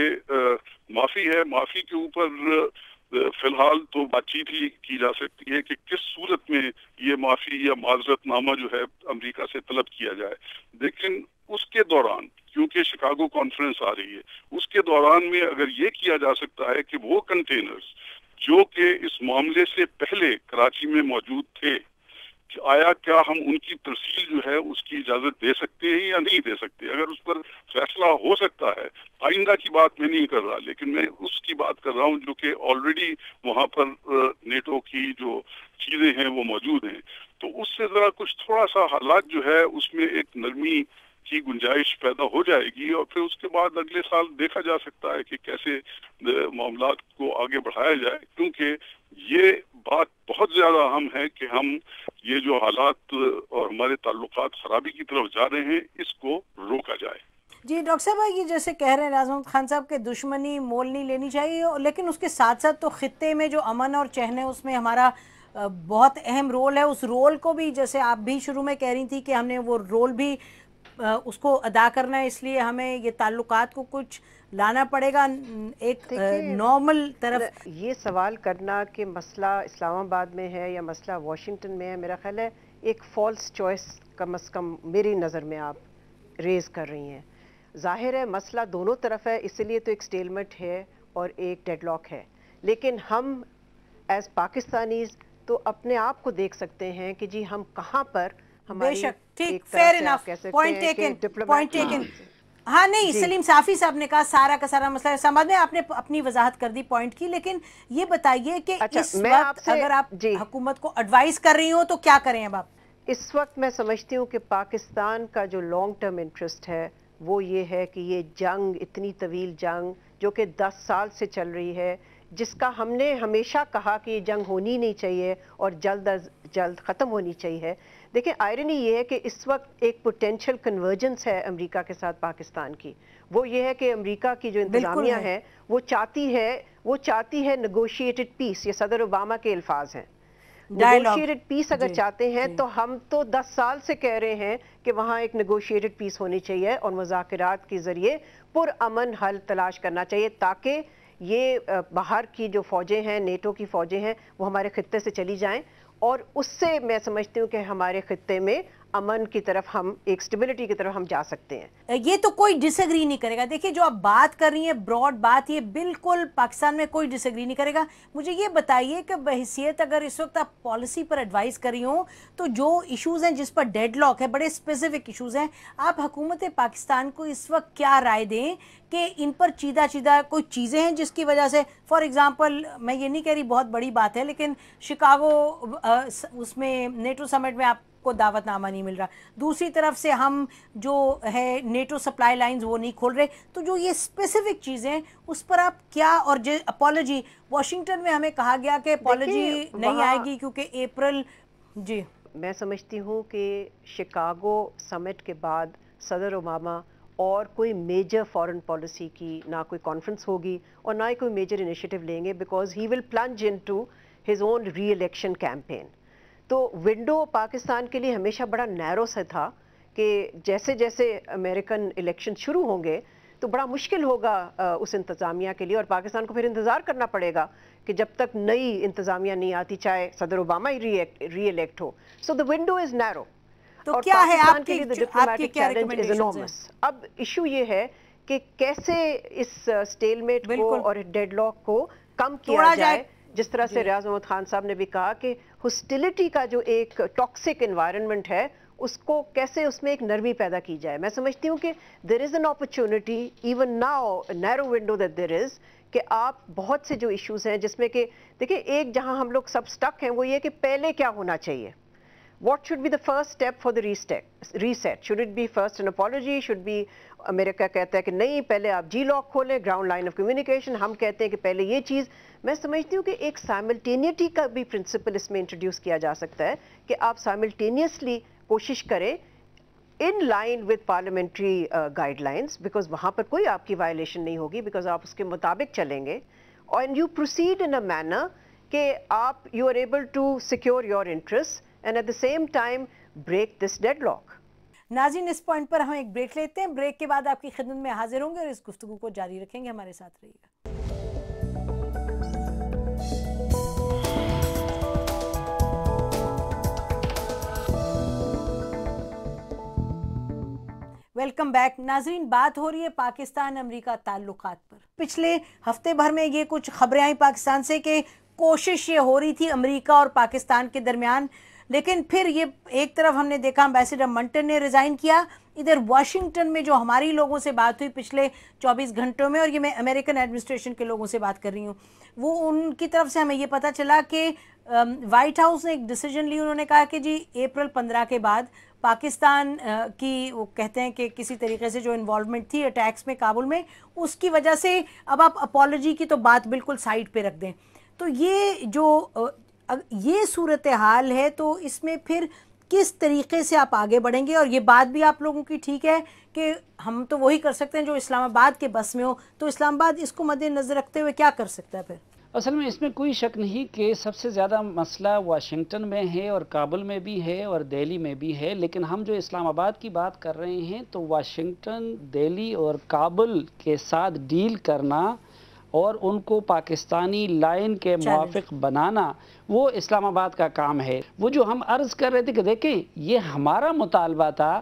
माफ़ी है, माफ़ी के ऊपर फ़िलहाल तो बातचीत ही की जा सकती है कि किस सूरत में ये माफ़ी या माज़रतनामा जो है अमेरिका से तलब किया जाए। लेकिन उसके दौरान, क्योंकि शिकागो कॉन्फ्रेंस आ रही है, उसके दौरान में अगर ये किया जा सकता है कि वो कंटेनर्स जो कि इस मामले से पहले कराची में मौजूद थे, आया क्या हम उनकी तरसील जो है उसकी इजाज़त दे सकते हैं या नहीं दे सकते। अगर उस पर फैसला हो सकता है, आइंदा की बात मैं नहीं कर रहा, लेकिन मैं उसकी बात कर रहा हूँ जो कि ऑलरेडी वहाँ पर नेटो की जो चीज़ें हैं वो मौजूद हैं, तो उससे ज़रा कुछ थोड़ा सा हालात जो है उसमें एक नरमी की गुंजाइश पैदा हो जाएगी। और फिर उसके बाद अगले साल देखा जा सकता है कि कैसे मामलात को आगे बढ़ाया जाए, क्योंकि ये बात बहुत ज़्यादा अहम है कि हम ये जो हालात और हमारे ताल्लुकात खराबी की तरफ जा रहे हैं, इसको रोका जाए। जी डॉक्टर साहब, ये जैसे कह रहे हैं राज़ महमूद खान साहब के दुश्मनी मोल नहीं लेनी चाहिए, लेकिन उसके साथ साथ तो खित्ते में जो अमन और चैन है उसमें हमारा बहुत अहम रोल है। उस रोल को भी, जैसे आप भी शुरू में कह रही थी कि हमने वो रोल भी उसको अदा करना है, इसलिए हमें ये ताल्लुकात को कुछ लाना पड़ेगा एक नॉर्मल तरफ। ये सवाल करना कि मसला इस्लामाबाद में है या मसला वाशिंगटन में है, मेरा ख्याल है एक फ़ॉल्स चॉइस कम अज़ कम मेरी नज़र में आप रेज़ कर रही हैं। ज़ाहिर है मसला दोनों तरफ है, इसलिए तो एक स्टेलमेट है और एक डेडलॉक है, लेकिन हम एज़ पाकिस्तानीज़ तो अपने आप को देख सकते हैं कि जी हम कहाँ पर बेशक, ठीक, फेयर इनफ, पॉइंट टेकन। हाँ नहीं, सलीम साफ़ी साहब ने कहा सारा का सारा मसला समझ में, आपने अपनी वजाहत कर दी पॉइंट की, लेकिन ये बताइए कि इस वक्त अगर आप हुकूमत को एडवाइस कर रही हो तो क्या करें अब आप? इस वक्त मैं समझती हूँ कि पाकिस्तान का जो लॉन्ग टर्म इंटरेस्ट है वो ये है कि ये जंग, इतनी तवील जंग जो कि 10 साल से चल रही है, जिसका हमने हमेशा कहा कि ये जंग होनी नहीं चाहिए और जल्द अज जल्द ख़त्म होनी चाहिए। देखिए, आयरनी ये है कि इस वक्त एक पोटेंशियल कन्वर्जेंस है अमेरिका के साथ पाकिस्तान की। वो ये है कि अमेरिका की जो इंतज़ामिया है वो चाहती है नेगोशिएटेड पीस। ये सदर ओबामा के अल्फाज हैं, नेगोशिएटेड पीस अगर चाहते हैं तो हम तो 10 साल से कह रहे हैं कि वहाँ एक नेगोशिएटेड पीस होनी चाहिए और मुज़ाकरात के ज़रिए पुरअमन हल तलाश करना चाहिए, ताकि ये बाहर की जो फ़ौजें हैं, नेटो की फ़ौजें हैं, वो हमारे खित्ते से चली जाएं और उससे मैं समझती हूँ कि हमारे खित्ते में अमन की तरफ हम, एक स्टेबिलिटी की तरफ हम जा सकते हैं। ये तो कोई डिसएग्री नहीं करेगा। देखिए जो आप बात कर रही हैं ब्रॉड बात, ये बिल्कुल पाकिस्तान में कोई डिसएग्री नहीं करेगा। मुझे ये बताइए कि बहैसियत अगर इस वक्त आप पॉलिसी पर एडवाइस कर रही हो, तो जो इश्यूज़ हैं जिस पर डेडलॉक है, बड़े स्पेसिफिक इश्यूज़ हैं, आप हुकूमत पाकिस्तान को इस वक्त क्या राय दें कि इन पर चीदा कोई चीज़ें हैं जिसकी वजह से, फॉर एग्जांपल मैं ये नहीं कह रही बहुत बड़ी बात है, लेकिन शिकागो उसमें नेटो समिट में आपको दावतनामा नहीं मिल रहा, दूसरी तरफ से हम जो है नेटो सप्लाई लाइंस वो नहीं खोल रहे, तो जो ये स्पेसिफिक चीज़ें उस पर आप क्या, और जो अपॉलॉजी वाशिंगटन में हमें कहा गया कि अपॉलॉजी नहीं आएगी क्योंकि अप्रैल, जी मैं समझती हूँ कि शिकागो समिट के बाद सदर ओबामा और कोई मेजर फॉरेन पॉलिसी की ना कोई कॉन्फ्रेंस होगी और ना ही कोई मेजर इनिशिएटिव लेंगे, because he will plunge into his own री इलेक्शन कैंपेन। तो विंडो पाकिस्तान के लिए हमेशा बड़ा नैरो सा था कि जैसे जैसे अमेरिकन इलेक्शन शुरू होंगे तो बड़ा मुश्किल होगा उस इंतज़ामिया के लिए, और पाकिस्तान को फिर इंतज़ार करना पड़ेगा कि जब तक नई इंतज़ामिया नहीं आती, चाहे सदर ओबामा ही री इलेक्ट हो। So the window is narrow. तो क्या है आपकी डिप्लोमेटिक चैलेंज इज एनॉर्मस। अब इशू ये है कि कैसे इस स्टेलमेट को और डेडलॉक को कम किया जाए, जिस तरह से रियाज मोहम्मद खान साहब ने भी कहा कि हॉस्टिलिटी का जो एक टॉक्सिक एनवायरनमेंट है उसको कैसे उसमें एक नरमी पैदा की जाए। मैं समझती हूँ कि there is an opportunity even now, narrow window that there is, कि आप बहुत से जो इश्यूज़ हैं जिसमें कि देखिए एक जहाँ हम लोग सब स्टक हैं वो ये कि पहले क्या होना चाहिए, what should be the first step for the reset? Should it be first an apology? Should be America कहता है कि नहीं पहले आप जी लॉक खोलें, ग्राउंड लाइन ऑफ कम्युनिकेशन, हम कहते हैं कि पहले ये चीज़। मैं समझती हूँ कि एक साइमल्टेनिटी का भी प्रिंसिपल इसमें इंट्रोड्यूस किया जा सकता है कि आप साइमल्टेनियसली कोशिश करें in line with parliamentary guidelines, because वहाँ पर कोई आपकी वायलेशन नहीं होगी, बिकॉज आप उसके मुताबिक चलेंगे, और you proceed in a manner कि आप you are able to secure your interest and at the same time break this deadlock. नाज़रीन इस पॉइंट पर हम एक ब्रेक लेते हैं, ब्रेक के बाद आपकी खिदमत में हाजिर होंगे और इस गुफ्तगू को जारी रखेंगे, हमारे साथ रहिएगा। वेलकम बैक नाज़रीन। बात हो रही है पाकिस्तान अमेरिका ताल्लुकात पर। पिछले हफ्ते भर में ये कुछ खबरें आई पाकिस्तान से कि कोशिश ये हो रही थी अमेरिका और पाकिस्तान के दरमियान, लेकिन फिर ये एक तरफ हमने देखा एम्बेसडर मंटन ने रिज़ाइन किया, इधर वाशिंगटन में जो हमारी लोगों से बात हुई पिछले 24 घंटों में, और ये मैं अमेरिकन एडमिनिस्ट्रेशन के लोगों से बात कर रही हूँ, वो उनकी तरफ से हमें ये पता चला कि वाइट हाउस ने एक डिसीजन ली। उन्होंने कहा कि जी अप्रैल 15 के बाद पाकिस्तान की, वो कहते हैं कि किसी तरीके से जो इन्वॉल्वमेंट थी अटैक्स में काबुल में, उसकी वजह से अब आप अपॉलॉजी की तो बात बिल्कुल साइड पे रख दें। तो ये जो ये सूरत हाल है, तो इसमें फिर किस तरीके से आप आगे बढ़ेंगे? और ये बात भी आप लोगों की ठीक है कि हम तो वही कर सकते हैं जो इस्लामाबाद के बस में हो, तो इस्लामाबाद इसको मद्देनज़र रखते हुए क्या कर सकता है फिर? असल में इसमें कोई शक नहीं कि सबसे ज़्यादा मसला वाशिंगटन में है और काबुल में भी है और दिल्ली में भी है, लेकिन हम जो इस्लामाबाद की बात कर रहे हैं तो वाशिंगटन, दिल्ली और काबुल के साथ डील करना और उनको पाकिस्तानी लाइन के मुवाफिक बनाना वो इस्लामाबाद का काम है। वो जो हम अर्ज़ कर रहे थे कि देखें ये हमारा मुतालबा था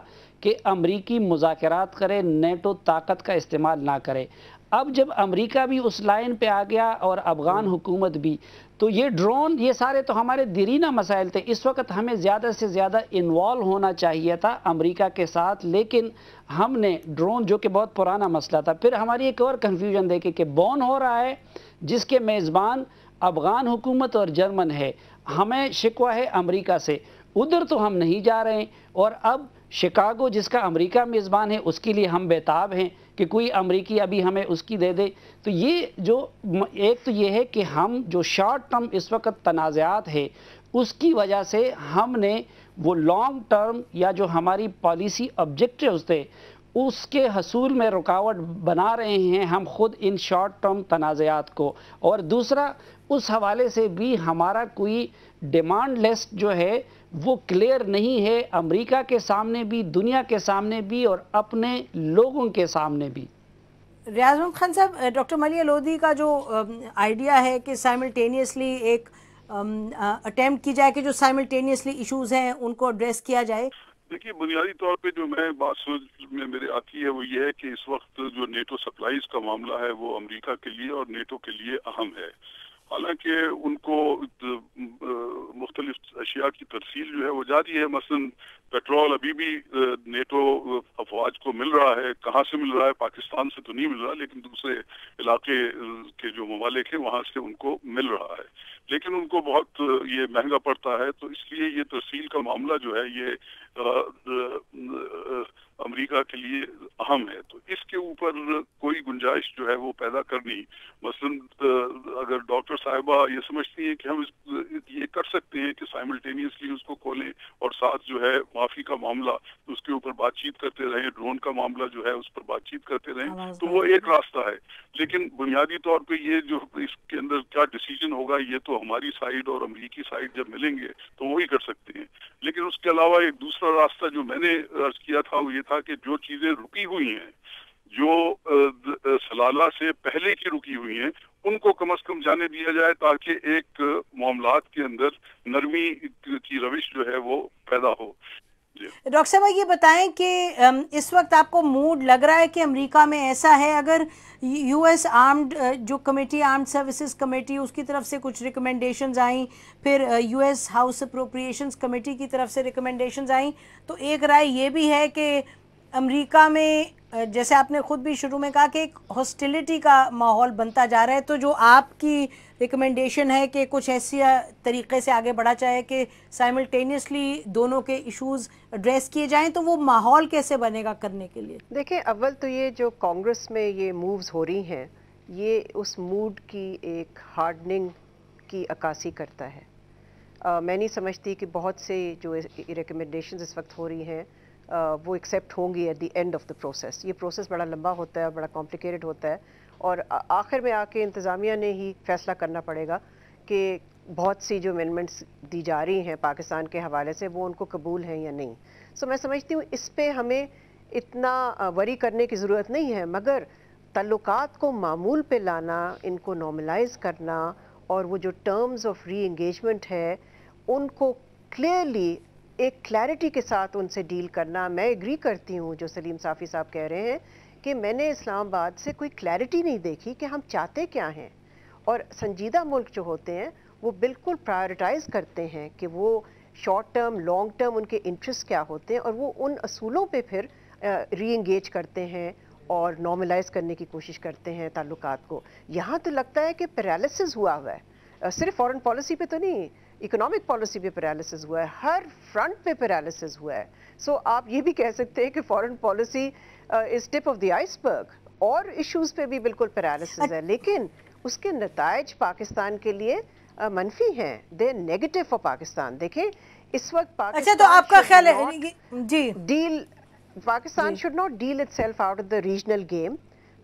कि अमरीकी मुज़ाकरात करे, नेटो ताकत का इस्तेमाल ना करे। अब जब अमेरिका भी उस लाइन पे आ गया और अफ़गान हुकूमत भी, तो ये ड्रोन, ये सारे तो हमारे दीरीना मसाइल थे। इस वक्त हमें ज़्यादा से ज़्यादा इन्वॉल्व होना चाहिए था अमेरिका के साथ, लेकिन हमने ड्रोन, जो कि बहुत पुराना मसला था, फिर हमारी एक और कन्फ्यूजन देखे कि बॉन हो रहा है जिसके मेज़बान अफ़गान हुकूमत और जर्मन है। हमें शिकवा है अमेरिका से, उधर तो हम नहीं जा रहे हैं, और अब शिकागो जिसका अमेरिका मेज़बान है उसके लिए हम बेताब हैं कि कोई अमेरिकी अभी हमें उसकी दे दे। तो ये जो एक तो ये है कि हम जो शॉर्ट टर्म इस वक्त तनाज़ात है उसकी वजह से हमने वो लॉन्ग टर्म या जो हमारी पॉलिसी ऑब्जेक्टिव्स थे उसके हसूल में रुकावट बना रहे हैं हम खुद इन शॉर्ट टर्म तनाज़ात को। और दूसरा, उस हवाले से भी हमारा कोई डिमांड लिस्ट जो है वो क्लियर नहीं है, अमेरिका के सामने भी, दुनिया के सामने भी और अपने लोगों के सामने भी। रियाज मोहम्मद खान साहब, डॉक्टर मलिया लोधी का जो आइडिया है कि साइमल्टेनियसली एक अटेम्प्ट की जाए कि जो साइमल्टेनियसली इश्यूज़ हैं उनको एड्रेस किया जाए, देखिए, बुनियादी तौर पे जो मैं बात सोच में मेरे आती है वो ये है कि इस वक्त जो नेटो सप्लाईज का मामला है वो अमेरिका के लिए और नेटो के लिए अहम है। हालांकि उनको मुख्तलिफ अशिया की तरसील जो है वो जारी है। मसलन पेट्रोल अभी भी नेटो अफवाज को मिल रहा है। कहाँ से मिल रहा है? पाकिस्तान से तो नहीं मिल रहा, लेकिन दूसरे इलाके के जो ममालिक हैं वहाँ से उनको मिल रहा है, लेकिन उनको बहुत ये महंगा पड़ता है। तो इसलिए ये तरसील का मामला जो है ये अमेरिका के लिए अहम है। तो इसके ऊपर कोई गुंजाइश जो है वो पैदा करनी, मसलन अगर डॉक्टर साहिबा ये समझती हैं कि हम ये कर सकते हैं कि साइमल्टेनियसली उसको खोलें और साथ जो है माफी का मामला उसके ऊपर बातचीत करते रहें, ड्रोन का मामला जो है उस पर बातचीत करते रहें, तो वो एक रास्ता है। लेकिन बुनियादी तौर पे ये जो इसके अंदर क्या डिसीजन होगा ये तो हमारी साइड और अमेरिकी साइड जब मिलेंगे तो वही कर सकते हैं। लेकिन उसके अलावा एक दूसरा रास्ता जो मैंने अर्ज किया था वो ये था कि जो चीजें रुकी हुई हैं, जो सलाला से पहले की रुकी हुई हैं, उनको कम से कम जाने दिया जाए ताकि एक मामलात के अंदर नरमी की रविश जो है वो पैदा हो। डॉक्टर साहब ये बताएं कि इस वक्त आपको मूड लग रहा है कि अमेरिका में ऐसा है, अगर यूएस आर्म्ड जो कमेटी आर्म्ड सर्विसेज कमेटी उसकी तरफ से कुछ रिकमेंडेशंस आई, फिर यूएस हाउस अप्रोप्रिएशंस कमेटी की तरफ से रिकमेंडेशंस आई, तो एक राय ये भी है कि अमेरिका में जैसे आपने खुद भी शुरू में कहा कि एक हॉस्टिलिटी का माहौल बनता जा रहा है, तो जो आपकी रिकमेंडेशन है कि कुछ ऐसी तरीके से आगे बढ़ा जाए कि साइमल्टेनियसली दोनों के इश्यूज एड्रेस किए जाएं, तो वो माहौल कैसे बनेगा करने के लिए? देखिए, अव्वल तो ये जो कांग्रेस में ये मूव्स हो रही हैं ये उस मूड की एक हार्डनिंग की अक्कासी करता है। मैं नहीं समझती कि बहुत से जो रिकमेंडेशंस इस वक्त हो रही हैं वो एक्सेप्ट होंगी at the end of the process. ये प्रोसेस बड़ा लंबा होता है, बड़ा कॉम्प्लिकेटेड होता है, और आखिर में आके इंतज़ामिया ने ही फैसला करना पड़ेगा कि बहुत सी जो अमेंडमेंट्स दी जा रही हैं पाकिस्तान के हवाले से वो उनको कबूल हैं या नहीं। सो मैं समझती हूँ इस पे हमें इतना वरी करने की ज़रूरत नहीं है, मगर ताल्लुकात को मामूल पे लाना, इनको नॉर्मलाइज करना और वो जो टर्म्स ऑफ री एंगेजमेंट है उनको क्लियरली एक क्लैरिटी के साथ उनसे डील करना। मैं एग्री करती हूँ जो सलीम साफ़ी साहब कह रहे हैं कि मैंने इस्लामाबाद से कोई क्लैरिटी नहीं देखी कि हम चाहते क्या हैं, और संजीदा मुल्क जो होते हैं वो बिल्कुल प्रायोरिटाइज करते हैं कि वो शॉर्ट टर्म लॉन्ग टर्म उनके इंटरेस्ट क्या होते हैं, और वो उन असूलों पे फिर री एंगेज करते हैं और नॉर्मलाइज करने की कोशिश करते हैं ताल्लुकात को। यहाँ तो लगता है कि पैरालिसिस हुआ हुआ है, सिर्फ फॉरेन पॉलिसी पे तो नहीं, इकोनॉमिक पॉलिसी पे पैरालिसिस हुआ है, हर फ्रंट पे पैरालिसिस हुआ है। सो आप ये भी कह सकते हैं कि foreign policy is tip of the iceberg, और इश्यूज पे भी बिल्कुल पैरालिसिस है, लेकिन उसके नताइज पाकिस्तान के लिए मनफी हैं, दे नेगेटिव फॉर पाकिस्तान। देखें इस वक्त पाकिस्तान, अच्छा तो आपका ख्याल है जी deal Pakistan should not deal itself out of the regional game.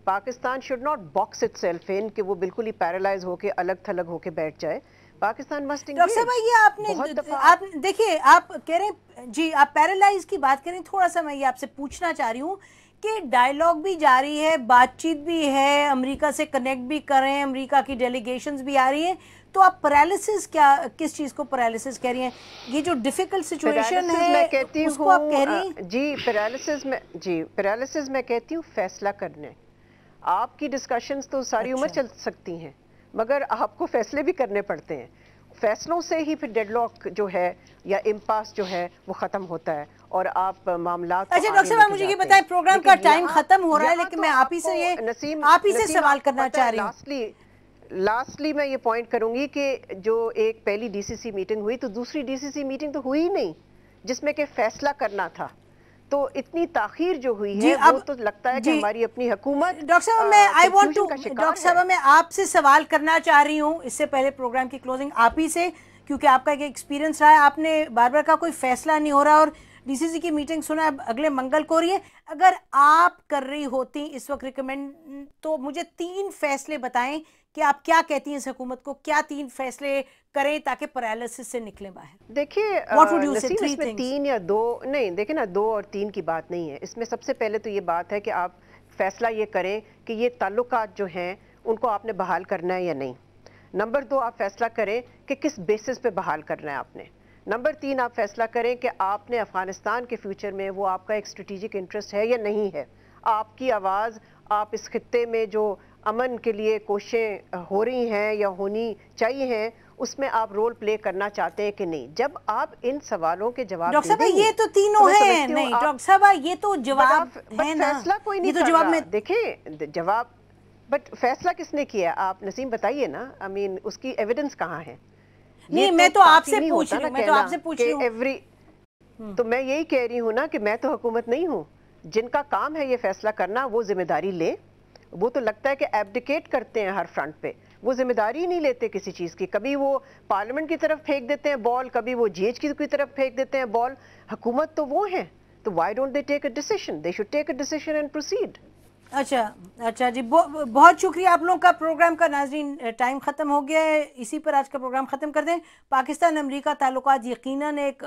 Pakistan should not box itself in कि वो बिल्कुल ही पैरालाइज होके अलग थलग होके बैठ जाए। पाकिस्तान मस्ट डॉक्टर साहब ये आप देखिए, आप कह रहे हैं जी, आप पैरालाइज की बात करें, थोड़ा सा मैं ये आपसे पूछना चाह रही हूँ कि डायलॉग भी जारी है, बातचीत भी है, अमेरिका से कनेक्ट भी कर रहे हैं, अमेरिका की डेलीगेशंस भी आ रही हैं, तो आप पैरालिसिस क्या, किस चीज़ को पैरालिसिस कह रही हैं? ये जो डिफिकल्ट सिचुएशन है मैं कहती उसको आप कह रही हैं? जी पैरालिसिस मैं कहती हूँ फैसला करने। आपकी डिस्कशंस तो सारी उम्र चल सकती हैं, मगर आपको फैसले भी करने पड़ते हैं। फैसलों से ही फिर डेडलॉक जो है या इम्पास जो है वो ख़त्म होता है और आप मामला। अच्छा डॉक्टर साहब मुझे ये बताएं, प्रोग्राम का टाइम खत्म हो रहा है, लेकिन मैं आप ही से सवाल करना चाह रही हूँ। लास्टली मैं ये पॉइंट करूंगी कि जो एक पहली डीसीसी मीटिंग हुई तो दूसरी डीसीसी मीटिंग तो हुई नहीं जिसमें कि फैसला करना था, तो इतनी ताखीर जो हुई है वो तो लगता है कि हमारी अपनी हुकूमत। डॉक्टर साहब मैं डॉक्टर साहब मैं आपसे सवाल करना चाह रही हूँ इससे पहले प्रोग्राम की क्लोजिंग आप ही से, क्योंकि आपका एक एक्सपीरियंस रहा है, आपने बार बार का कोई फैसला नहीं हो रहा और डीसीसी की मीटिंग सुना है अगले मंगल को हो रही है। अगर आप कर रही होती इस वक्त रिकमेंड, तो मुझे 3 फैसले बताएं कि आप क्या कहती हैं इस हुकूमत को, क्या 3 फैसले करें ताकि पैरालिसिस से निकले बाहर? देखिए इसमें 3 या 2 नहीं, देखिए ना 2 और 3 की बात नहीं है इसमें। सबसे पहले तो ये बात है कि आप फैसला ये करें कि ये ताल्लुकात जो हैं उनको आपने बहाल करना है या नहीं। नंबर 2 आप फैसला करें कि किस बेसिस पे बहाल करना है आपने। نمبر 3 آپ فیصلہ کریں کہ آپ نے افغانستان کے فیوچر میں وہ آپ کا ایک اسٹریٹجک انٹرسٹ ہے یا نہیں ہے. آپ کی آواز آپ اس خطے میں جو امن کے لیے کوششیں ہو رہی ہیں یا ہونی چاہیے ہیں اس میں آپ رول پلے کرنا چاہتے ہیں کہ نہیں. جب آپ ان سوالوں کے جواب ڈاکٹر صاحبہ یہ تو تینوں ہیں. نہیں ڈاکٹر صاحبہ یہ تو جواب ہے نا, فیصلہ کوئی نہیں کر رہا. دیکھیں جواب بٹ فیصلہ کس نے کیا؟ آپ نسیم بتائیے نا. آئی مین اس کی ایویڈنس کہاں ہے؟ نہیں میں تو آپ سے پوچھ رہی ہوں, تو میں یہی کہہ رہی ہوں نا کہ میں تو حکومت نہیں ہوں. جن کا کام ہے یہ فیصلہ کرنا وہ ذمہ داری لے. وہ تو لگتا ہے کہ ایبڈیکیٹ کرتے ہیں ہر فرنٹ پہ, وہ ذمہ داری نہیں لیتے کسی چیز کی. کبھی وہ پارلیمنٹ کی طرف پھینک دیتے ہیں بال, کبھی وہ جی ایچ کی طرف پھینک دیتے ہیں بال. حکومت تو وہ ہیں, تو why don't they take a decision? They should take a decision and proceed. اچھا جی, بہت شکریہ آپ لوگوں کا. پروگرام کا ناظرین ٹائم ختم ہو گیا ہے, اسی پر آج کا پروگرام ختم کر دیں. پاکستان امریکہ تعلقات یقیناً ایک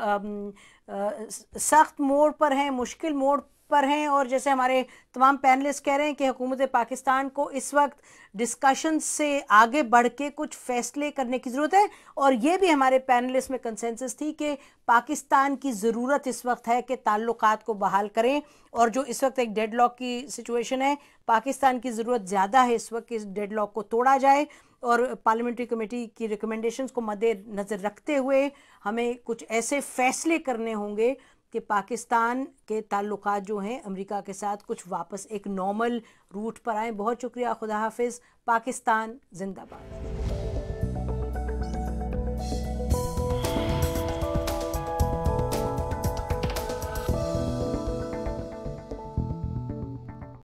سخت موڑ پر ہیں, مشکل موڑ پر ہیں, اور جیسے ہمارے تمام پینلسٹ کہہ رہے ہیں کہ حکومت پاکستان کو اس وقت ڈسکشن سے آگے بڑھ کے کچھ فیصلے کرنے کی ضرورت ہے. اور یہ بھی ہمارے پینلسٹ میں کنسنسس تھی کہ پاکستان کی ضرورت اس وقت ہے کہ تعلقات کو بحال کریں, اور جو اس وقت ایک ڈیڈ لاک کی سچویشن ہے, پاکستان کی ضرورت زیادہ ہے اس وقت کہ اس ڈیڈ لاک کو توڑا جائے. اور پارلیمنٹری کمیٹی کی ریکمنڈیشنز کو مد نظر رکھتے ہوئے ہمیں کچھ ایسے فیصلے کرنے ہوں گے کہ پاکستان کے تعلقات جو ہیں امریکہ کے ساتھ کچھ واپس ایک نارمل روٹ پر آئیں. بہت شکریہ, خدا حافظ. پاکستان زندہ باد.